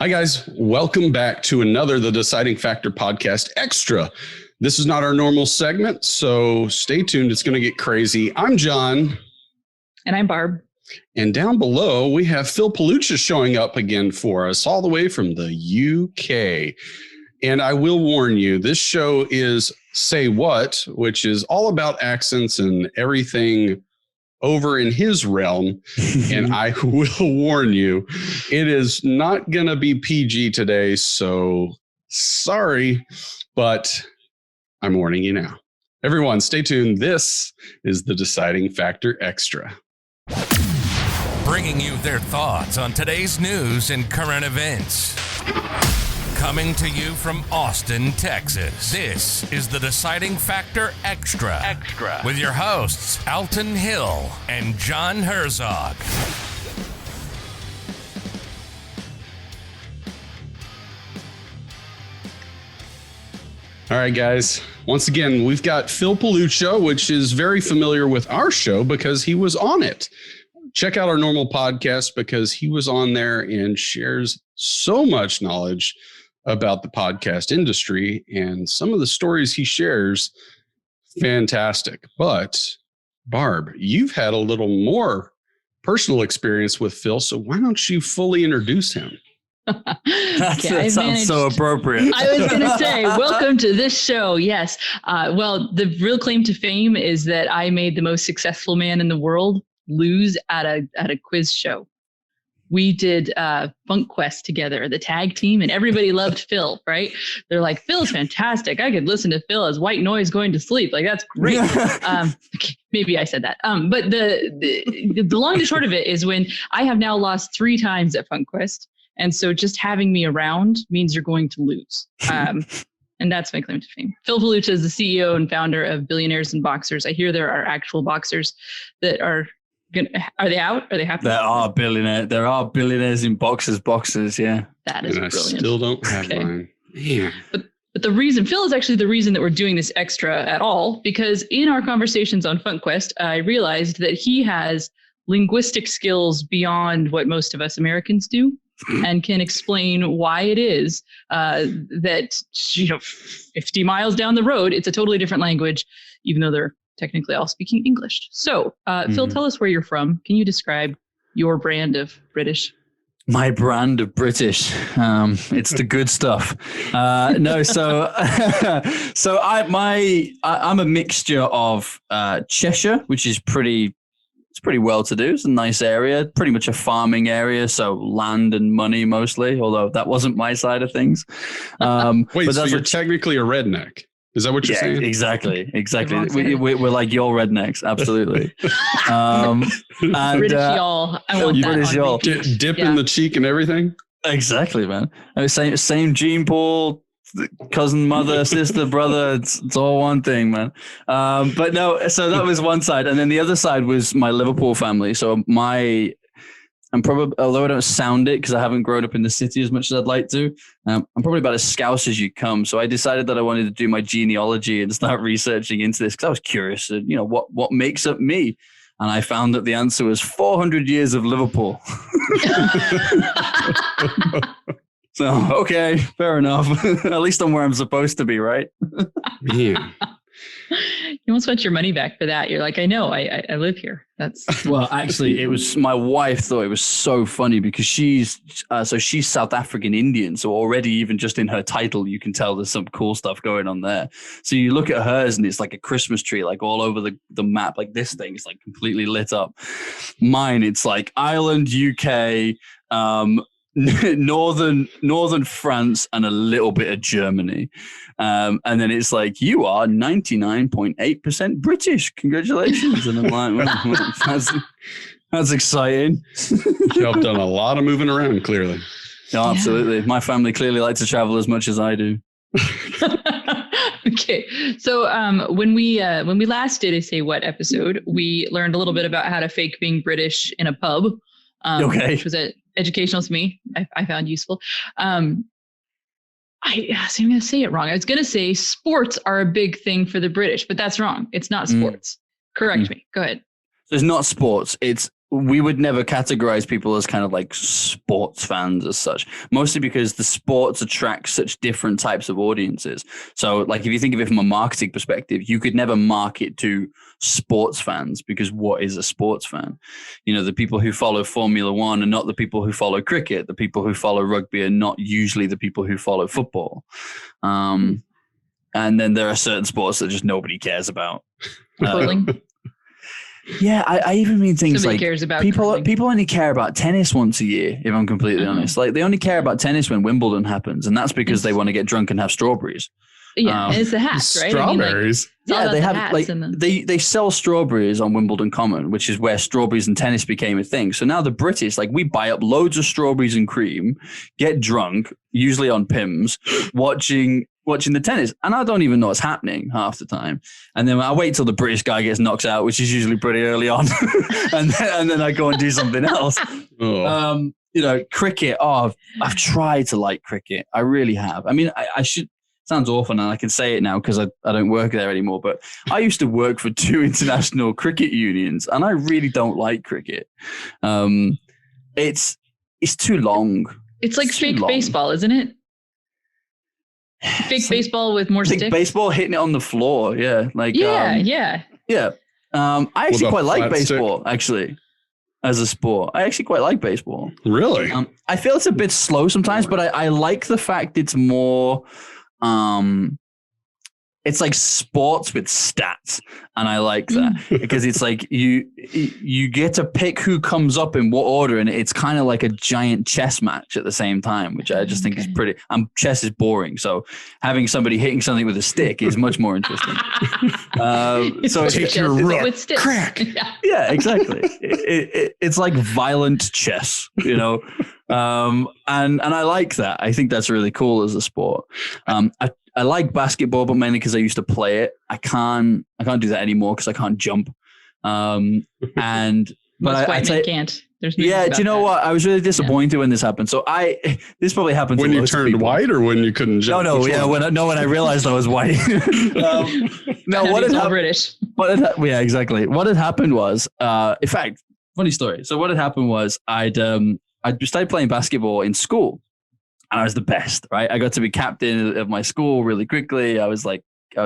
Hi, guys. Welcome back to another The Deciding Factor Podcast Extra. This is not our normal segment, so stay tuned. It's going to get crazy. I'm John. And I'm Barb. And down below, we have Phil Palucha showing up again for us, all the way from the UK. And I will warn you, this show is Say What, which is all about accents and everything over in his realm. And I will warn you, it is not going to be PG today. So sorry, but I'm warning you now. Everyone, stay tuned. This is the Deciding Factor Extra. Bringing you their thoughts on today's news and current events. Coming to you from Austin, Texas, this is the Deciding Factor Extra. With your hosts, Alton Hill and John Herzog. All right, guys. Once again, we've got Phil Palucha, which is very familiar with our show because he was on it. Check out our normal podcast because he was on there and shares so much knowledge about the podcast industry, and some of the stories he shares, fantastic. But Barb, you've had a little more personal experience with Phil, so why don't you fully introduce him? That sounds so appropriate. I was going to say, welcome to this show. yes. Well, the real claim to fame is that I made the most successful man in the world lose at a quiz show. We did Funk Quest together, the tag team, and everybody loved Phil, right? They're like, Phil's fantastic. I could listen to Phil as white noise going to sleep. Like, that's great. Maybe I said that. But the long and short of it is when I have now lost 3 times at Funk Quest. And so just having me around means you're going to lose. And that's my claim to fame. Phil Palucha is the CEO and founder of Billionaires and Boxers. I hear there are actual boxers that are they out? Are they happy? There are billionaires in boxers. Yeah. That is brilliant. I still don't have mine. Yeah. But the reason, Phil is actually the reason that we're doing this extra at all, because in our conversations on Funk Quest, I realized that he has linguistic skills beyond what most of us Americans do, and can explain why it is that 50 miles down the road, it's a totally different language, even though they're technically all speaking English. So, Phil, tell us where you're from. Can you describe your brand of British? My brand of British. It's the good stuff. I'm a mixture of Cheshire, which is pretty well-to-do. It's a nice area, pretty much a farming area, so land and money mostly, although that wasn't my side of things. Wait, so you're technically a redneck? Is that what you're saying? Exactly. We're like your rednecks, absolutely. British y'all. I want that British y'all. Dip in the cheek and everything? Exactly, man. Same gene pool, cousin, mother, sister, brother. It's all one thing, man. But no, so that was one side. And then the other side was my Liverpool family. So I'm probably, although I don't sound it because I haven't grown up in the city as much as I'd like to, I'm probably about as Scouse as you come. So I decided that I wanted to do my genealogy and start researching into this because I was curious, what makes up me? And I found that the answer was 400 years of Liverpool. So, okay, fair enough. At least I'm where I'm supposed to be, right? Yeah. You almost want your money back for that. You're like, I know, I live here. That's well, actually, it was my wife thought it was so funny because she's South African Indian. So already, even just in her title, you can tell there's some cool stuff going on there. So you look at hers and it's like a Christmas tree, like all over the map, like this thing is like completely lit up. Mine, it's like Ireland, UK, northern France, and a little bit of Germany. And then it's like, you are 99.8% British. Congratulations. And I'm like, well, that's exciting. Y'all have done a lot of moving around, clearly. Yeah, absolutely. My family clearly like to travel as much as I do. Okay. So when we last did a Say What episode, we learned a little bit about how to fake being British in a pub. Which was educational to me. I found useful. I'm going to say it wrong. I was going to say sports are a big thing for the British, but that's wrong. It's not sports. Correct me. Go ahead. So it's not sports. It's we would never categorize people as kind of like sports fans as such, mostly because the sports attract such different types of audiences. So like if you think of it from a marketing perspective, you could never market to sports fans, because what is a sports fan? You know, the people who follow Formula One are not the people who follow cricket. The people who follow rugby are not usually the people who follow football. And then there are certain sports that just nobody cares about. Curling. Yeah, I even mean things Somebody like cares about people curling. people only care about tennis once a year, if I'm completely honest. Like they only care about tennis when Wimbledon happens, and that's because they want to get drunk and have strawberries. Yeah, and it's the hats, right? Strawberries. It's all about they the have hats like and the- they sell strawberries on Wimbledon Common, which is where strawberries and tennis became a thing. So now the British, like, we buy up loads of strawberries and cream, get drunk, usually on Pimm's, watching the tennis, and I don't even know what's happening half the time. And then I wait till the British guy gets knocked out, which is usually pretty early on, and then I go and do something else. Oh. You know, cricket. Oh, I've tried to like cricket. I really have. I mean, I should. Sounds awful, and I can say it now because I don't work there anymore. But I used to work for 2 international cricket unions, and I really don't like cricket. It's too long. It's like fake baseball, isn't it? Fake baseball with more sticks. Baseball hitting it on the floor, yeah. Like yeah. I actually quite like flat baseball, actually, as a sport. I actually quite like baseball. Really? I feel it's a bit slow sometimes, but I like the fact it's more. It's like sports with stats, and I like that because it's like you get to pick who comes up in what order, and it's kind of like a giant chess match at the same time, which I just think is pretty. Chess is boring, so having somebody hitting something with a stick is much more interesting. So take your rook, with sticks. crack. Yeah, exactly. It's like violent chess, you know. And I like that. I think that's really cool as a sport. I like basketball, but mainly because I used to play it. I can't do that anymore because I can't jump. But Most white men can't. There's do you know what? I was really disappointed when this happened. So this probably happened when to you loads of turned people. white, or when you couldn't jump. When I realized I was white. No, what had happened? British. Yeah, exactly. What had happened was, in fact, funny story. So what had happened was I started playing basketball in school, and I was the best, right? I got to be captain of my school really quickly. I was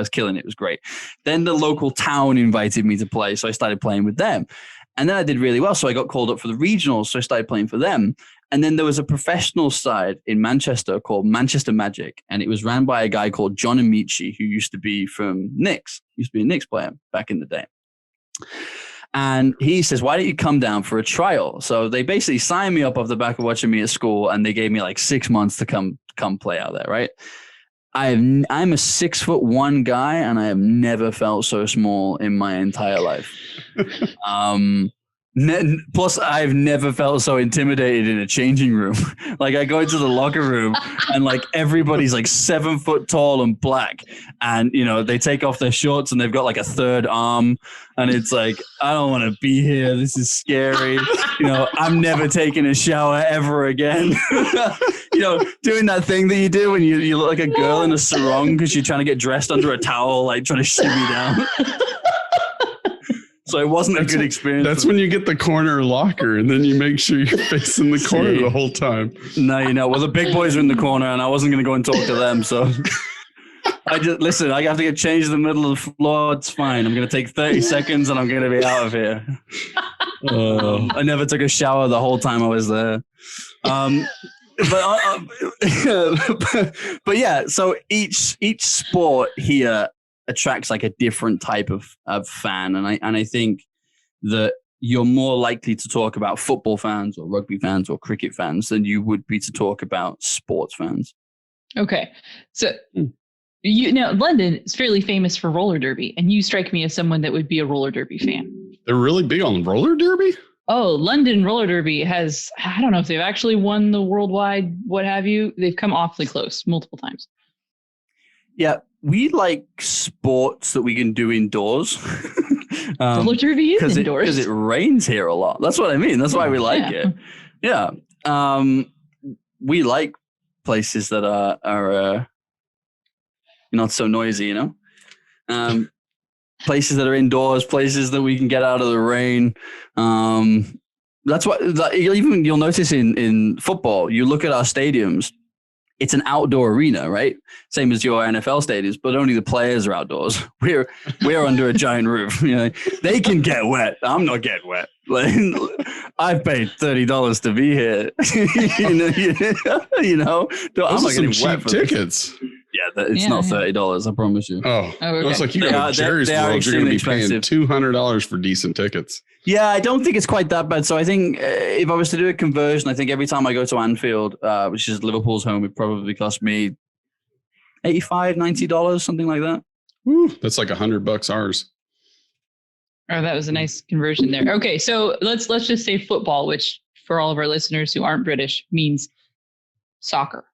killing it. It was great. Then the local town invited me to play, so I started playing with them. And then I did really well, so I got called up for the regionals, so I started playing for them. And then there was a professional side in Manchester called Manchester Magic, and it was ran by a guy called John Amici, who used to be from Knicks. He used to be a Knicks player back in the day. And he says, why don't you come down for a trial? So they basically signed me up off the back of watching me at school, and they gave me like 6 months to come play out there, right? I'm a 6'1" guy, and I have never felt so small in my entire life. Plus, I've never felt so intimidated in a changing room. Like, I go into the locker room, and like everybody's like 7 foot tall and black, and you know they take off their shorts and they've got like a third arm, and it's like, I don't want to be here. This is scary. You know, I'm never taking a shower ever again. You know, doing that thing that you do when you look like a girl in a sarong because you're trying to get dressed under a towel, like trying to shimmy down. So it wasn't a good experience. That's when you get the corner locker, and then you make sure you're facing the corner the whole time. No, you know, well, the big boys are in the corner, and I wasn't going to go and talk to them. So I have to get changed in the middle of the floor. It's fine. I'm going to take 30 seconds, and I'm going to be out of here. I never took a shower the whole time I was there. But yeah, so each sport here attracts like a different type of fan, and I think that you're more likely to talk about football fans or rugby fans or cricket fans than you would be to talk about sports fans. Okay, so you know London is fairly famous for roller derby, and you strike me as someone that would be a roller derby fan. They're really big on roller derby? Oh, London roller derby has, I don't know if they've actually won the worldwide what have you. They've come awfully close multiple times. Yeah, we like sports that we can do indoors. Roller derby is indoors. Because it rains here a lot. That's what I mean. That's why we like it. Yeah. We like places that are not so noisy, you know? Places that are indoors, places that we can get out of the rain. That's what you'll notice in football. You look at our stadiums. It's an outdoor arena, right? Same as your NFL stadiums, but only the players are outdoors. We're under a giant roof. You know, they can get wet. I'm not getting wet. Like, I've paid $30 to be here. I'm not getting cheap wet for tickets. This. Yeah, it's not $30. I promise you. Oh, okay. It's like you go to Jerry's World, you're going to be paying $200 for decent tickets. Yeah, I don't think it's quite that bad. So I think if I was to do a conversion, I think every time I go to Anfield, which is Liverpool's home, it probably cost me $85, $90, something like that. Woo, that's like $100 ours. Oh, that was a nice conversion there. Okay, so let's just say football, which for all of our listeners who aren't British means soccer,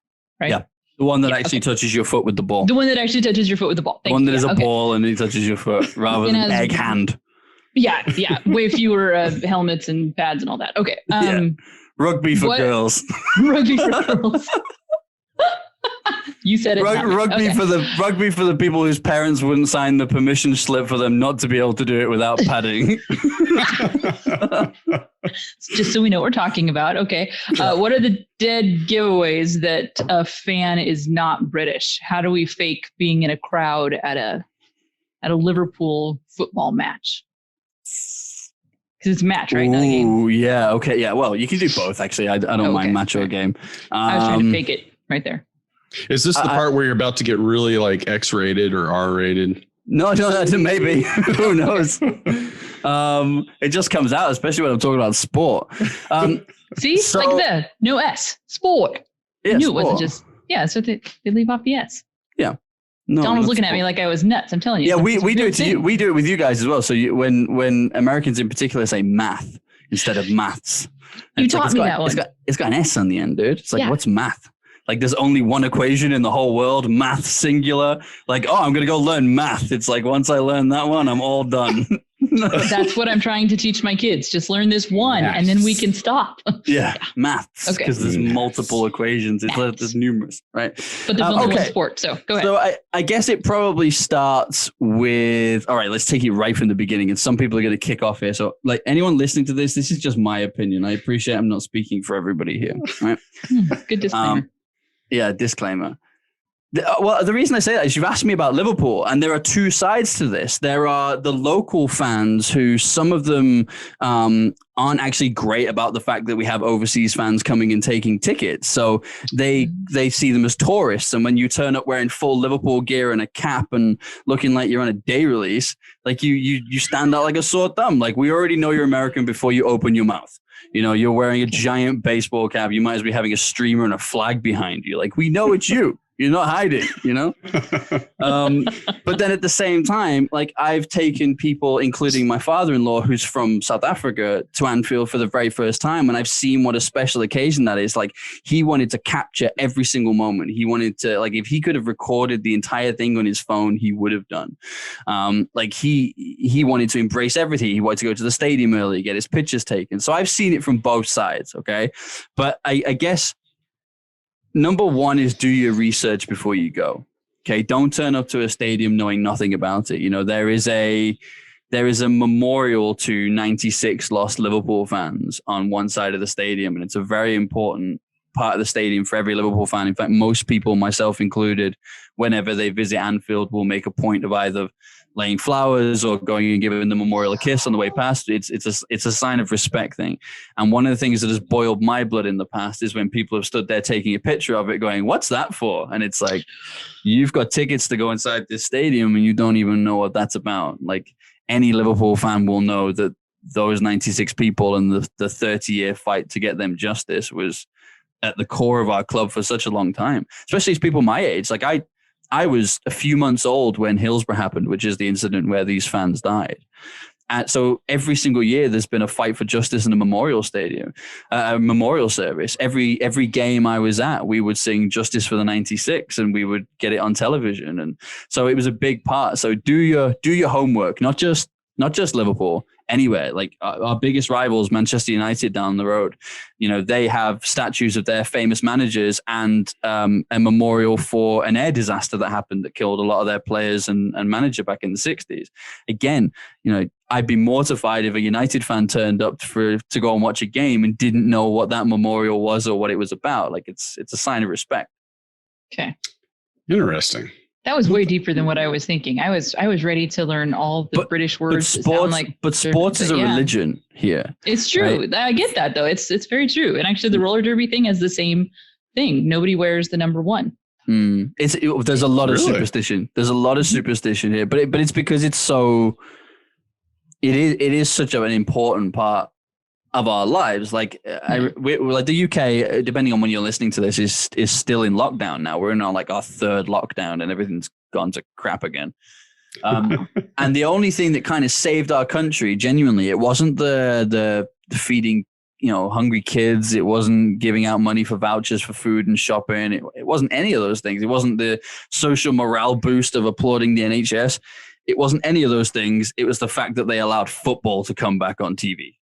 right? Yeah, the one that actually touches your foot with the ball. The one that actually touches your foot with the ball. The one that is a ball and it touches your foot rather than egg hand. Yeah. Way fewer helmets and pads and all that. Okay. Rugby for girls. Rugby for girls. You said it. Rugby for the people whose parents wouldn't sign the permission slip for them not to be able to do it without padding. Just so we know what we're talking about. Okay. What are the dead giveaways that a fan is not British? How do we fake being in a crowd at a Liverpool football match? Because it's a match, right? Not a game. Oh, yeah. Okay. Yeah. Well, you can do both, actually. I don't mind match or game. I was trying to fake it right there. Is this the part where you're about to get really like X-rated or R-rated? No, maybe. Who knows? It just comes out, especially when I'm talking about sport. See? Like that. No S. Sport. Yeah, I knew sport. it wasn't just, so they leave off the S. Yeah. No, Donald's looking at me like I was nuts. I'm telling you. Yeah, we do it to you. We do it with you guys as well. So when Americans in particular say math instead of maths, you taught me that one. It's got an S on the end, dude. It's like, what's math? Like there's only one equation in the whole world, math singular. Like, I'm going to go learn math. It's like, once I learn that one, I'm all done. That's what I'm trying to teach my kids. Just learn this one and then we can stop. Yeah, maths. Because there's multiple equations. There's numerous, right? But there's only one sport, so go ahead. So I guess it probably starts with, all right, let's take it right from the beginning. And some people are going to kick off here. So like anyone listening to this is just my opinion. I appreciate I'm not speaking for everybody here, right? Good disclaimer. Yeah, disclaimer. Well, the reason I say that is you've asked me about Liverpool, and there are two sides to this. There are the local fans who some of them aren't actually great about the fact that we have overseas fans coming and taking tickets. So they see them as tourists. And when you turn up wearing full Liverpool gear and a cap and looking like you're on a day release, like you stand out like a sore thumb. Like, we already know you're American before you open your mouth. You know, you're wearing a giant baseball cap. You might as well be having a streamer and a flag behind you. Like, we know it's you. You're not hiding, you know? But then at the same time, like, I've taken people, including my father-in-law, who's from South Africa, to Anfield for the very first time. And I've seen what a special occasion that is. Like, he wanted to capture every single moment. He wanted to, like, if he could have recorded the entire thing on his phone, he would have done. Like, he wanted to embrace everything. He wanted to go to the stadium early, get his pictures taken. So I've seen it from both sides, okay? But I guess number one is do your research before you go. Okay. Don't turn up to a stadium knowing nothing about it. You know, there is a memorial to 96 lost Liverpool fans on one side of the stadium. And it's a very important part of the stadium for every Liverpool fan. In fact, most people, myself included, whenever they visit Anfield, will make a point of either laying flowers or going and giving the memorial a kiss on the way past. It's a sign of respect thing. And one of the things that has boiled my blood in the past is when people have stood there taking a picture of it going, what's that for? And it's like, you've got tickets to go inside this stadium and you don't even know what that's about. Like, any Liverpool fan will know that those 96 people and the 30-year fight to get them justice was at the core of our club for such a long time, especially as people my age. Like, I was a few months old when Hillsborough happened, which is the incident where these fans died. And so every single year there's been a fight for justice in a memorial stadium, a memorial service. Every game I was at, we would sing Justice for the 96 and we would get it on television. And so it was a big part. So do your homework, not just Liverpool, anywhere. Like our biggest rivals, Manchester United down the road, they have statues of their famous managers and a memorial for an air disaster that happened that killed a lot of their players and manager back in the 60s. Again, I'd be mortified if a United fan turned up to go and watch a game and didn't know what that memorial was or what it was about. Like it's a sign of respect. Okay. Interesting. That was way deeper than what I was thinking. I was ready to learn all the British words. But sports is a religion here. It's true. Right? I get that though. It's very true. And actually the roller derby thing has the same thing. Nobody wears the number 1. There's a lot of superstition. There's a lot of superstition here, but it's because it's so. It is such an important part of our lives. Like like the UK, depending on when you're listening to this, is still in lockdown now. We're in our 3rd lockdown and everything's gone to crap again. And the only thing that kind of saved our country, genuinely, it wasn't the feeding hungry kids. It wasn't giving out money for vouchers for food and shopping. It wasn't any of those things. It wasn't the social morale boost of applauding the NHS. It wasn't any of those things. It was the fact that they allowed football to come back on TV.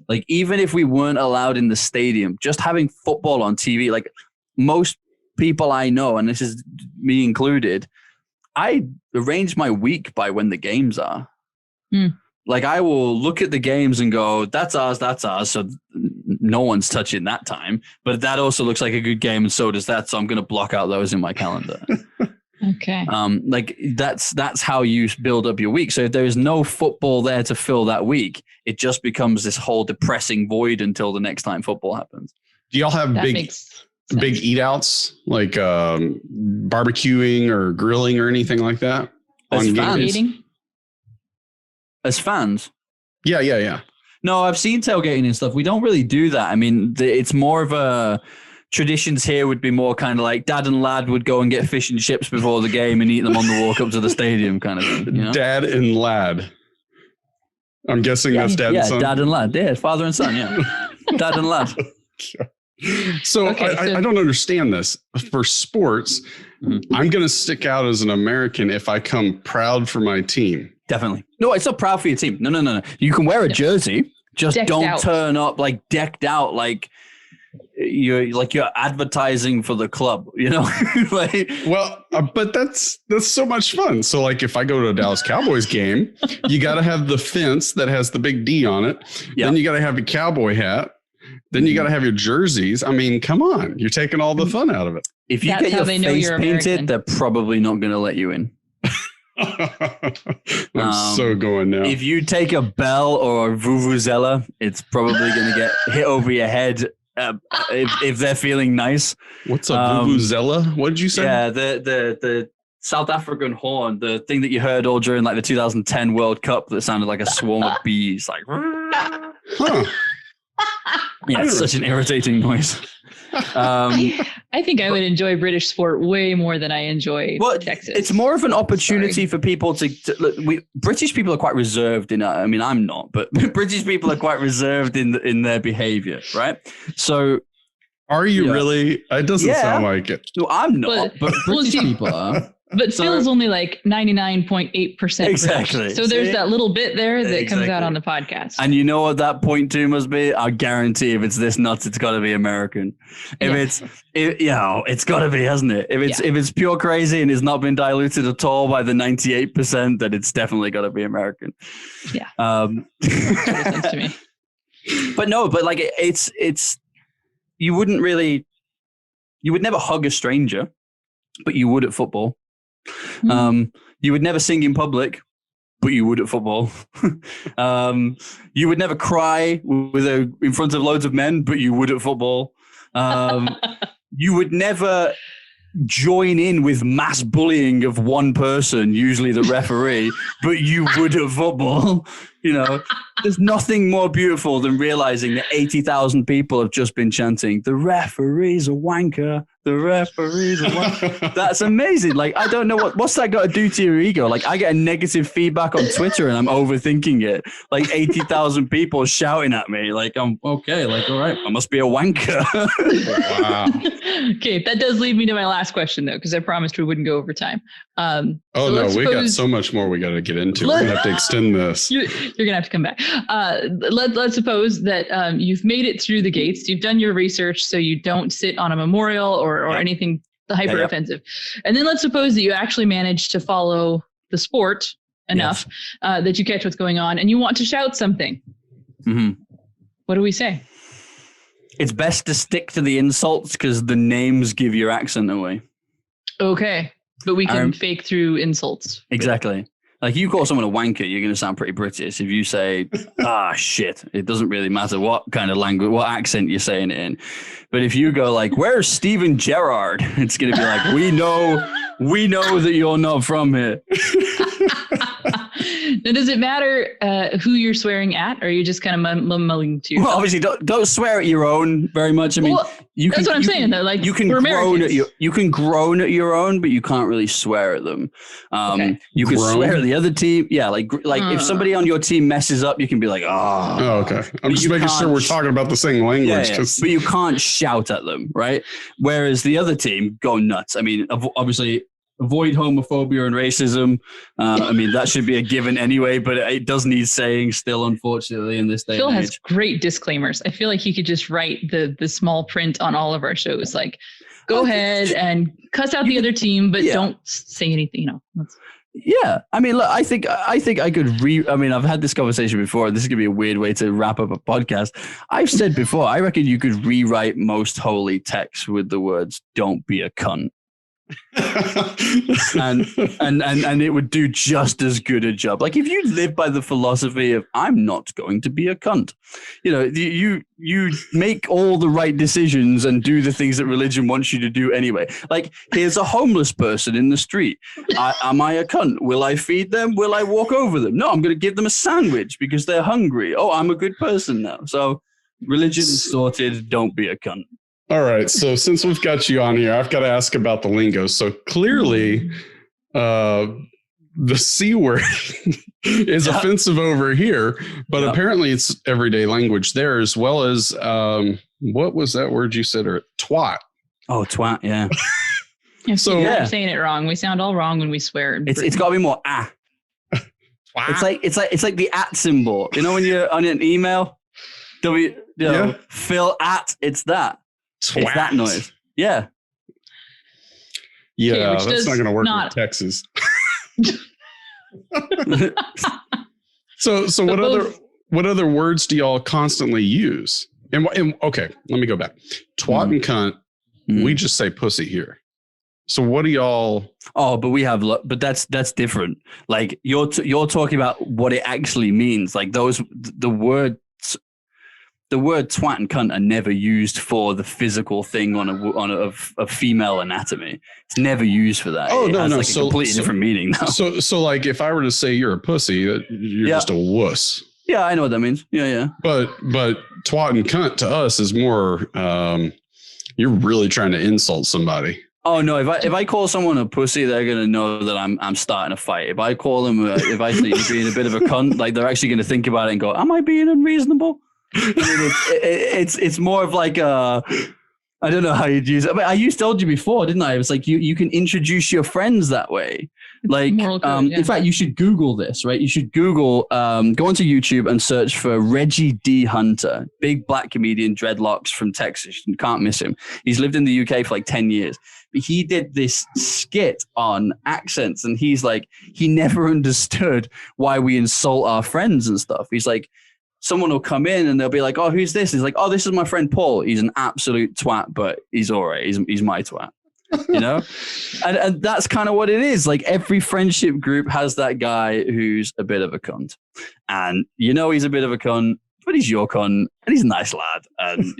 Like, even if we weren't allowed in the stadium, just having football on TV, like most people I know, and this is me included, I arrange my week by when the games are. Like, I will look at the games and go, that's ours. So no one's touching that time. But that also looks like a good game, and so does that. So I'm going to block out those in my calendar. Okay. Like that's how you build up your week. So if there is no football there to fill that week, it just becomes this whole depressing void until the next time football happens. Do y'all have big eat outs, like barbecuing or grilling or anything like that? As fans? Yeah. No, I've seen tailgating and stuff. We don't really do that. I mean, it's more of a... Traditions here would be more kind of like dad and lad would go and get fish and chips before the game and eat them on the walk up to the stadium kind of thing. Dad and lad. I'm guessing that's dad and son. Yeah, dad and lad. Yeah, father and son, yeah. Dad and lad. So I don't understand this. For sports, I'm going to stick out as an American if I come proud for my team. Definitely. No, it's not proud for your team. No. You can wear a jersey. Just don't turn up like decked out like you're advertising for the club, but that's so much fun. So like if I go to a Dallas Cowboys game, you got to have the fence that has the big D on it. Yep. Then you got to have a cowboy hat. Then you got to have your jerseys. I mean, come on, you're taking all the fun out of it. If you get your face painted, they're probably not going to let you in. I'm so going now. If you take a bell or a vuvuzela, it's probably going to get hit over your head. If they're feeling nice. What's a vuvuzela? What did you say? Yeah, the South African horn, the thing that you heard all during like the 2010 World Cup that sounded like a swarm of bees. Like, yeah, it's such an irritating noise. I think I would enjoy British sport way more than I enjoy Texas. It's more of an opportunity for people to look, British people are quite reserved in. I mean, I'm not, but British people are quite reserved in their behavior, right? So, are you really? It doesn't sound like it. No, I'm not, but British people are. But Phil's only like 99.8%. Exactly. British. So there's that little bit there that comes out on the podcast. And you know what that 0.2 must be? I guarantee if it's this nuts, it's got to be American. If it's got to be, hasn't it? If it's pure crazy and it's not been diluted at all by the 98%, then it's definitely got to be American. Yeah. Makes sense to me. But no, but like it's you would never hug a stranger, but you would at football. You would never sing in public, but you would at football. You would never cry in front of loads of men, but you would at football. You would never join in with mass bullying of one person, usually the referee, but you would at football. There's nothing more beautiful than realizing that 80,000 people have just been chanting, "The referee's a wanker. The The referees. That's amazing. Like, I don't know what's that got to do to your ego? Like, I get a negative feedback on Twitter and I'm overthinking it. Like 80,000 people shouting at me. Like, I'm okay. Like, all right, I must be a wanker. Wow. Okay, that does lead me to my last question though, because I promised we wouldn't go over time. We got so much more we got to get into. We're gonna have to extend this. You're gonna have to come back. Let's suppose that you've made it through the gates. You've done your research, so you don't sit on a memorial or anything hyper offensive. And then let's suppose that you actually manage to follow the sport enough that you catch what's going on, and you want to shout something. Mm-hmm. What do we say? It's best to stick to the insults because the names give your accent away. Okay. But we can fake through insults. Exactly. Like, you call someone a wanker, you're going to sound pretty British. If you say, shit, it doesn't really matter what kind of language, what accent you're saying it in. But if you go like, where's Steven Gerrard? It's going to be like, we know that you're not from here. Now, does it matter who you're swearing at, or are you just kind of mumbling to yourself? Well, obviously, don't swear at your own very much. I mean, that's what I'm saying, though. Like, you can groan at your own, but you can't really swear at them. You can swear at the other team. Yeah, like if somebody on your team messes up, you can be like, oh, okay. I'm just making sure we're talking about the same language. Yeah. But you can't shout at them, right? Whereas the other team go nuts. I mean, obviously, avoid homophobia and racism. I mean, that should be a given anyway, but it does need saying still, unfortunately, in this day Phil and age. has great disclaimers. I feel like he could just write the small print on all of our shows. Like, go ahead and cuss out the other team, but don't say anything, Yeah. I mean, look, I think I could I've had this conversation before. This is going to be a weird way to wrap up a podcast. I've said before, I reckon you could rewrite most holy texts with the words, don't be a cunt. and it would do just as good a job. Like, if you live by the philosophy of I'm not going to be a cunt, you make all the right decisions and do the things that religion wants you to do anyway. Like, here's a homeless person in the street. Am I a cunt? Will I feed them? Will I walk over them? No, I'm going to give them a sandwich because they're hungry. Oh, I'm a good person now. So religion is sorted. Don't be a cunt. All right. So since we've got you on here, I've got to ask about the lingo. So clearly, the C word is offensive over here, but apparently it's everyday language there, as well as what was that word you said? Or twat. Oh, twat. Yeah. So I'm saying it wrong. We sound all wrong when we swear. It's got to be more It's like the at symbol. You know when you're on an email, Phil at. It's that. Twat. It's that noise. Yeah. Yeah, that's not going to work with Texas. So what other words do y'all constantly use? And okay, let me go back. Twat and cunt. We just say pussy here. So what do y'all? Oh, but we have, but that's different. Like, you're talking about what it actually means. Like, the word twat and cunt are never used for the physical thing on a female anatomy. It's never used for that. Oh, it has no. Like a completely different meaning now. So like, if I were to say you're a pussy, you're just a wuss. Yeah, I know what that means. Yeah. But twat and cunt to us is more, you're really trying to insult somebody. Oh no! If I call someone a pussy, they're gonna know that I'm starting a fight. If I call them, if I say you're being a bit of a cunt, like, they're actually gonna think about it and go, "Am I being unreasonable?" I mean, it's more of like I don't know how you'd use it. I told you before, didn't I? It was like you can introduce your friends that way. Like, in fact, you should Google this, right? You should Google, go onto YouTube and search for Reggie D. Hunter, big black comedian, dreadlocks from Texas. You can't miss him. He's lived in the UK for like 10 years. But he did this skit on accents, and he's like, he never understood why we insult our friends and stuff. He's like, someone will come in and they'll be like, oh, who's this? He's like, oh, this is my friend Paul. He's an absolute twat, but he's all right. He's my twat, and that's kind of what it is. Like, every friendship group has that guy who's a bit of a cunt, and he's a bit of a cunt, but he's your cunt, and he's a nice lad, and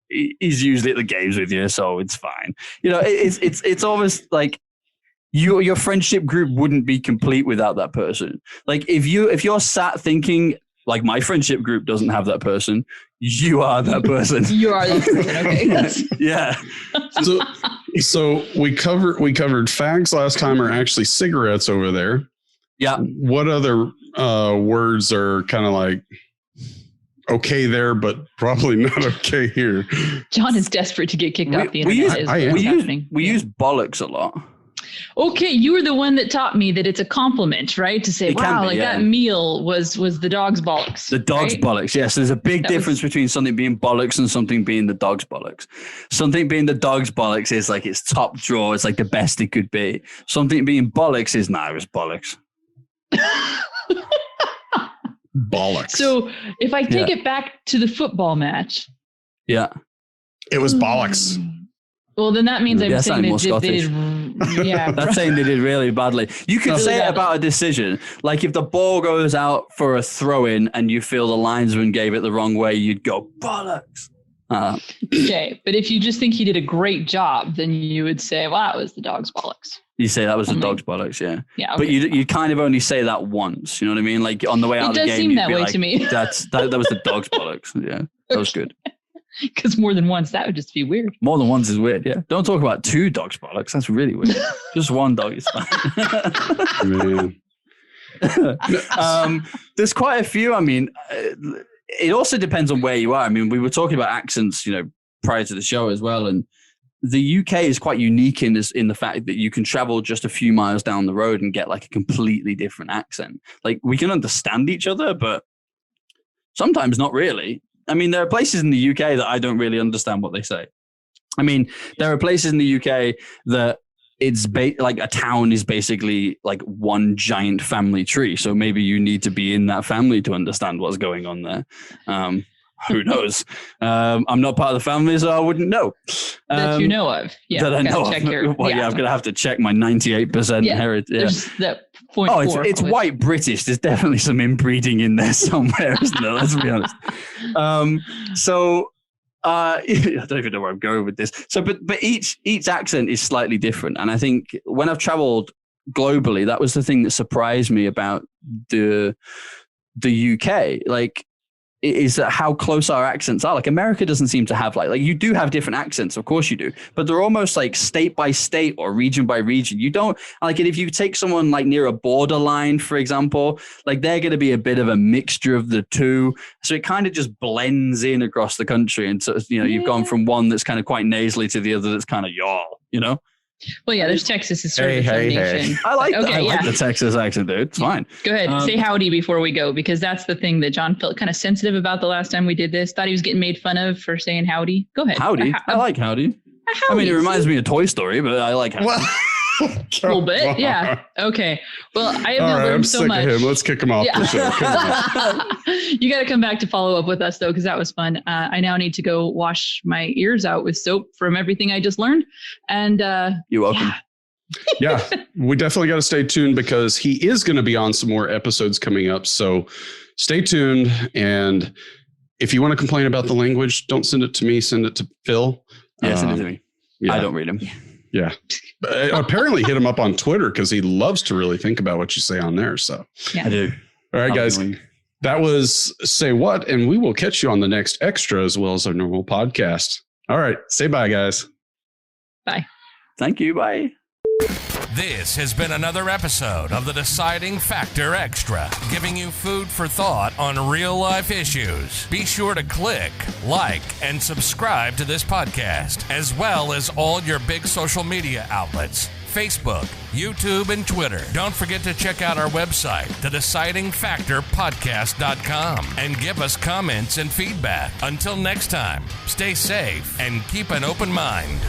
he's usually at the games with you, so it's fine. It's almost like your friendship group wouldn't be complete without that person. Like, if you're sat thinking, like, my friendship group doesn't have that person, you are that person. You are that person. Okay. Yeah. So So we covered fags last time, or actually cigarettes over there. Yeah. What other words are kind of like okay there, but probably not okay here? John is desperate to get kicked off the internet. We use bollocks a lot. Okay, you were the one that taught me that it's a compliment, right? To say, wow, that meal was the dog's bollocks. The dog's bollocks, yes. There's a big difference between something being bollocks and something being the dog's bollocks. Something being the dog's bollocks is like it's top drawer. It's like the best it could be. Something being bollocks is, it was bollocks. Bollocks. So if I take it back to the football match. Yeah. It was bollocks. Well, then that means I'm saying they did. Yeah, that's saying they did really badly. You could say it about a decision. Like if the ball goes out for a throw-in and you feel the linesman gave it the wrong way, you'd go, bollocks. Okay, but if you just think he did a great job, then you would say, well, that was the dog's bollocks. You say that was the dog's bollocks, yeah. Yeah. Okay. But you kind of only say that once, you know what I mean? Like on the way out of the game, it does seem that way to me. That was the dog's bollocks, yeah. That was good. Because more than once, that would just be weird. More than once is weird, yeah. Don't talk about two dogs' bollocks. That's really weird. Just one dog is fine. Man. There's quite a few. I mean, it also depends on where you are. I mean, we were talking about accents, prior to the show as well. And the UK is quite unique in the fact that you can travel just a few miles down the road and get like a completely different accent. Like we can understand each other, but sometimes not really. I mean, there are places in the UK that I don't really understand what they say. I mean, there are places in the UK that it's like a town is basically like one giant family tree. So maybe you need to be in that family to understand what's going on there. Who knows? I'm not part of the family, so I wouldn't know. That you know of. Yeah, that I know of. I'm going to have to check my 98% heritage. Yeah. There's that 0.4. It's white British. There's definitely some inbreeding in there somewhere, isn't there? Let's be honest. I don't even know where I'm going with this. So, but each accent is slightly different. And I think when I've traveled globally, that was the thing that surprised me about the UK. Like, is that how close our accents are. Like America doesn't seem to have like you do have different accents, of course you do, but they're almost like state by state or region by region. You don't like it. If you take someone like near a borderline, for example, like they're going to be a bit of a mixture of the two. So it kind of just blends in across the country. And so, you've gone from one that's kind of quite nasally to the other that's kind of y'all, Well, yeah, there's Texas is sort of a nation. I like the Texas accent, dude. It's fine. Go ahead. Say howdy before we go, because that's the thing that John felt kind of sensitive about the last time we did this. Thought he was getting made fun of for saying howdy. Go ahead. Howdy. I like howdy. I mean, it reminds me of Toy Story, but I like howdy. A little bit, yeah. Okay. Well, I have learned so much. Of him. Let's kick him off the show. You got to come back to follow up with us, though, because that was fun. I now need to go wash my ears out with soap from everything I just learned. And you're welcome. Yeah, we definitely got to stay tuned because he is going to be on some more episodes coming up. So stay tuned. And if you want to complain about the language, don't send it to me. Send it to Phil. Yeah, send it to me. Yeah. I don't read them. Yeah. Apparently hit him up on Twitter because he loves to really think about what you say on there. So I do. All right, guys. That was Say What, and we will catch you on the next Extra as well as our normal podcast. All right. Say bye, guys. Bye. Thank you. Bye. This has been another episode of the Deciding Factor Extra, giving you food for thought on real-life issues. Be sure to click, like, and subscribe to this podcast, as well as all your big social media outlets, Facebook, YouTube, and Twitter. Don't forget to check out our website, thedecidingfactorpodcast.com, and give us comments and feedback. Until next time, stay safe and keep an open mind.